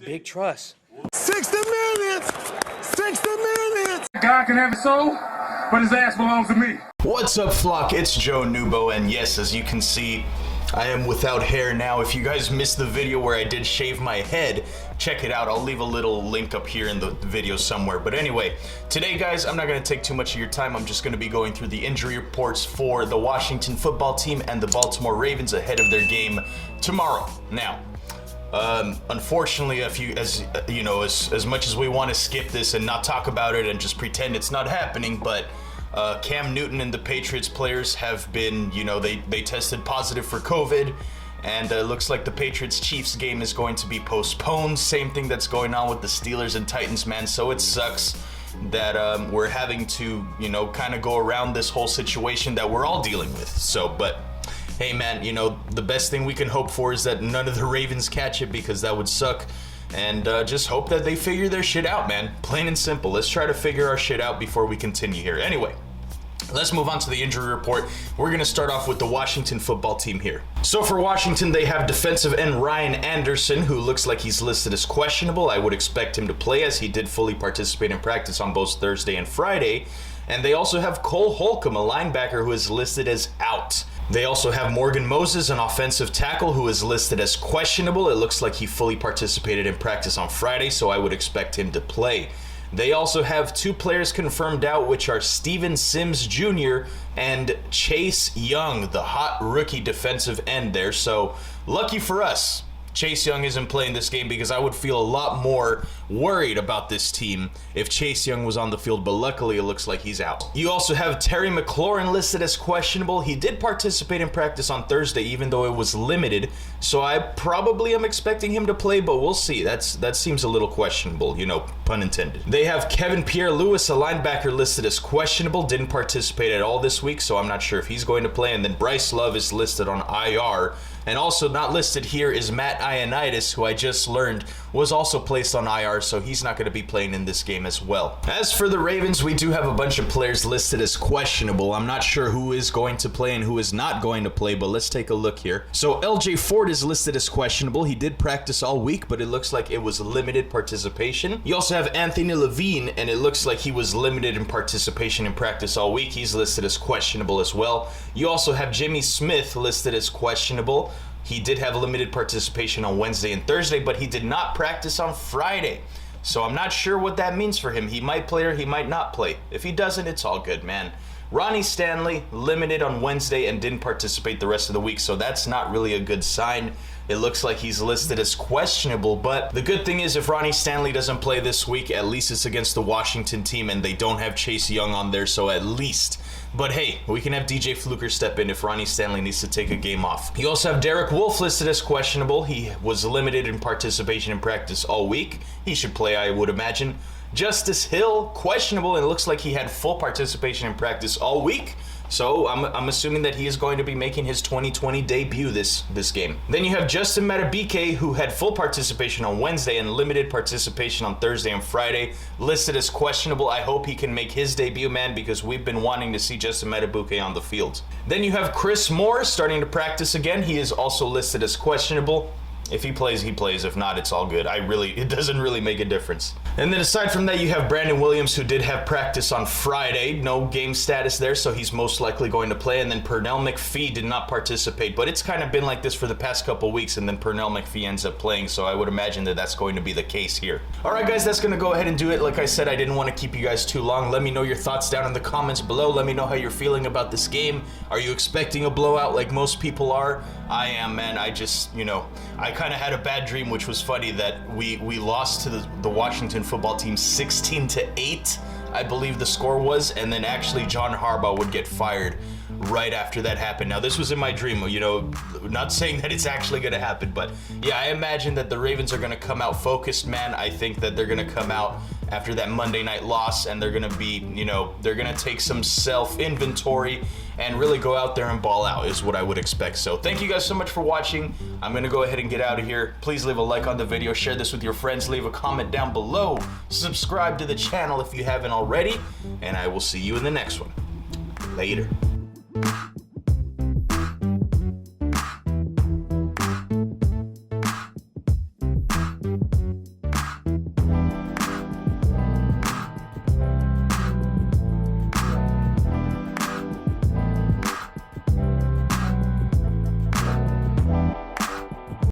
Big trust. 60 minutes! 60 minutes! God can have his soul, but his ass belongs to me. What's up, flock? It's Joe Noobo, and yes, as you can see, I am without hair now. If you guys missed the video where I did shave my head, check it out. I'll leave a little link up here in the video somewhere. But anyway, today, guys, I'm not going to take too much of your time. I'm just going to be going through the injury reports for the Washington football team and the Baltimore Ravens ahead of their game tomorrow. Now, unfortunately, as much as we want to skip this and not talk about it and just pretend it's not happening, but Cam Newton and the Patriots players have been, they tested positive for COVID, and it looks like the Patriots-Chiefs game is going to be postponed. Same thing that's going on with the Steelers and Titans, man. So it sucks that we're having to, kind of go around this whole situation that we're all dealing with. So, but hey, man, the best thing we can hope for is that none of the Ravens catch it, because that would suck. And just hope that they figure their shit out, man. Plain and simple. Let's try to figure our shit out before we continue here. Anyway, let's move on to the injury report. We're going to start off with the Washington football team here. So for Washington, they have defensive end Ryan Anderson, who looks like he's listed as questionable. I would expect him to play, as he did fully participate in practice on both Thursday and Friday. And they also have Cole Holcomb, a linebacker, who is listed as out. They also have Morgan Moses, an offensive tackle, who is listed as questionable. It looks like he fully participated in practice on Friday, so I would expect him to play. They also have two players confirmed out, which are Steven Sims Jr. and Chase Young, the hot rookie defensive end there. So lucky for us, Chase Young isn't playing this game, because I would feel a lot more worried about this team if Chase Young was on the field, but luckily it looks like he's out. You also have Terry McLaurin listed as questionable. He did participate in practice on Thursday, even though it was limited, so I probably am expecting him to play, but we'll see. That seems a little questionable, pun intended. They have Kevin Pierre-Louis, a linebacker, listed as questionable. Didn't participate at all this week, so I'm not sure if he's going to play. And then Bryce Love is listed on IR. And also not listed here is Matt Ioannidis, who I just learned was also placed on IR, so he's not going to be playing in this game as well. As for the Ravens, we do have a bunch of players listed as questionable. I'm not sure who is going to play and who is not going to play, but let's take a look here. So LJ Ford is listed as questionable. He did practice all week, but it looks like it was limited participation. You also have Anthony Levine, and it looks like he was limited in participation in practice all week. He's listed as questionable as well. You also have Jimmy Smith listed as questionable. He did have limited participation on Wednesday and Thursday, but he did not practice on Friday. So I'm not sure what that means for him. He might play or he might not play. If he doesn't, it's all good, man. Ronnie Stanley, limited on Wednesday and didn't participate the rest of the week, so that's not really a good sign. It looks like he's listed as questionable, but the good thing is if Ronnie Stanley doesn't play this week, at least it's against the Washington team, and they don't have Chase Young on there, so at least. But hey, we can have DJ Fluker step in if Ronnie Stanley needs to take a game off. You also have Derek Wolfe listed as questionable. He was limited in participation in practice all week. He should play, I would imagine. Justice Hill, questionable, and it looks like he had full participation in practice all week. So I'm assuming that he is going to be making his 2020 debut this game. Then you have Justin Matabike, who had full participation on Wednesday and limited participation on Thursday and Friday, listed as questionable. I hope he can make his debut, man, because we've been wanting to see Justin Matabike on the field. Then you have Chris Moore starting to practice again. He is also listed as questionable. If he plays, he plays. If not, it's all good. It doesn't really make a difference. And then aside from that, you have Brandon Williams, who did have practice on Friday. No game status there, so he's most likely going to play. And then Pernell McPhee did not participate, but it's kind of been like this for the past couple weeks, and then Pernell McPhee ends up playing, so I would imagine that that's going to be the case here. All right, guys, that's going to go ahead and do it. Like I said, I didn't want to keep you guys too long. Let me know your thoughts down in the comments below. Let me know how you're feeling about this game. Are you expecting a blowout like most people are? I am, man. I just, I kind of had a bad dream, which was funny, that we lost to the Washington football team 16-8, I believe the score was, and then actually John Harbaugh would get fired right after that happened. Now, this was in my dream, not saying that it's actually going to happen, but yeah, I imagine that the Ravens are going to come out focused, man. I think that they're going to come out after that Monday night loss, and they're going to be, they're going to take some self-inventory and really go out there and ball out is what I would expect. So thank you guys so much for watching. I'm going to go ahead and get out of here. Please leave a like on the video, share this with your friends, leave a comment down below, subscribe to the channel if you haven't already, and I will see you in the next one. Later.